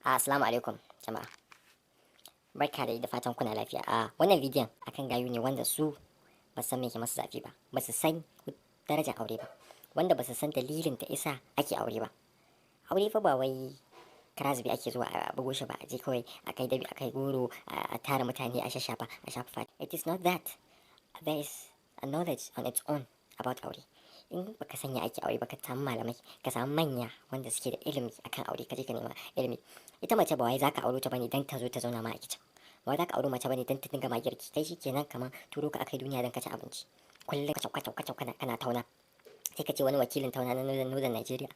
Assalamu alaikum jama'a. Barka da fatan kuna lafiya. Wannan bidiyon akan gayu ne wanda su ba san me ke masu zafi ba, ba su san darajar aure ba, wanda ba su san dalilin da isa ake aure ba. Aure fa ba wai karazibi ake zuwa a bugo shi ba, a je kawai a kai dabi a kai goro a tara mutane a shashafa a shafa fati. It is not that. There is a knowledge on its own about aure. In baka sanya ake aure ba, ka samu malamai, ka samu manya wanda suke da ilimi akan aure, ka je ka nema ilimi. Ita mace ba wai zaka aure ta bane dan ta zo ta zauna ma a kicin. Ba wai zaka aure mace bane dan ta dinga ma girki. Kai shikenan kaman turo ka akai duniya dan ka ci abinci. Kullum kacau kana tauna. Sai ka ce wani wakilin tauna na Northern Nigeria.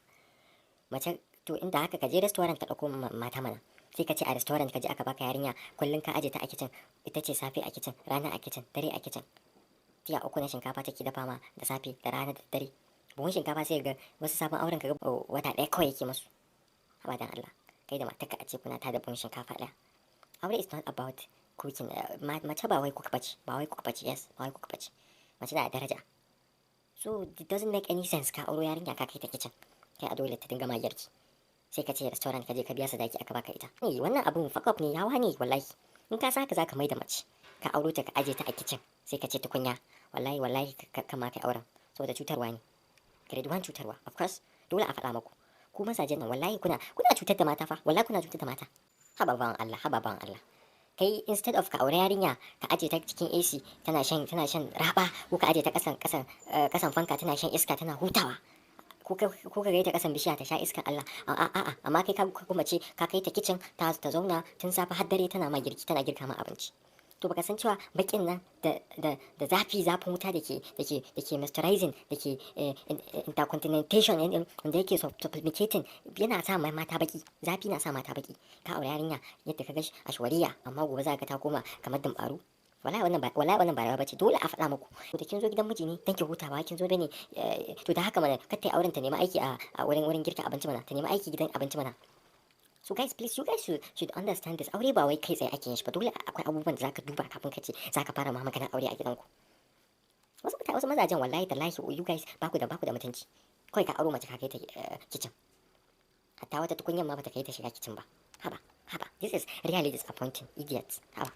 Mace to inda haka ka je restaurant ka dauko mata mana. Sai ka ce a restaurant ka je aka baka yarinya, kullum ka aje ta a kicin. Ita ce safe a kicin, rana a kicin, dare a kicin. Tiya uku na shinkafa take dafa ma da safe da rana da dare. Buhun shinkafa sai ga wasu sabon auren ka ga wata ɗaya kawai yake musu. Haba dan Allah. Kai da matarka a ce kuna tada buhun shinkafa ɗaya. Aure is not about cooking. Mace ba wai cook bace, ba wai cook bace, yes, ba wai cook bace. Mace na da daraja. So it doesn't make any sense ka auro yarinya ka kai ta kicin. Kai a dole ta dinga ma girki. Sai ka ce restaurant ka je ka biya sadaki aka baka ita. Wannan abun fuck up ne, yawa ne wallahi. In ka san haka zaka mai da mace. Ka auro ta ka aje ta a kicin. Sai ka ce tukunya. Wallahi ka ma kai auren. Saboda cutarwa ne. Grade 1 cutarwa. Of course, dole a faɗa muku. Ku mazajen nan wallahi kuna cutar da mata fa. Wallahi kuna cutar da mata. Haba bawan Allah. Kai instead of ka aure yarinya ka aje ta cikin AC tana shan raba, ko ka aje ta kasan fanka tana shan iska tana hutawa. Ko ka kai ta kasan bishiya ta sha iskar Allah. Amma kai ka kuma ce ka kai ta kicin ta zauna tun safe har dare tana ma girki, tana girka ma abinci. To baka san cewa bakin nan da zafin wuta da ke moisturizing, da ke intercontinentation wanda yake suffocating, yana sa mata baki. Zafi na sa mata baki. Ka aure yarinya yadda ka ga ashwariya, amma gobe za ka ta koma kamar dumbaru. Wallahi wannan ba rawa bace, dole a faɗa muku. To kin zo gidan miji ne dan ki hutawa, kin zo bane to da haka mana kar ta auren ta nemi aiki a wurin girka abinci mana, ta nemi aiki gidan abinci mana. So guys, please, you guys should understand this. Aure ba wai kai tsaye ake yin shi ba. Dole akwai abubuwan da zaka duba kafin ka ce zaka fara ma maganar aure a gidanku. Wasu mazajen wallahi tallahi, you guys baku da mutunci. Kawai ka auro mace ka kai ta kitchen. Hatta wata tukunyar ma bata kai ta shiga kitchen ba. Haba. This is really disappointing, idiots. Haba.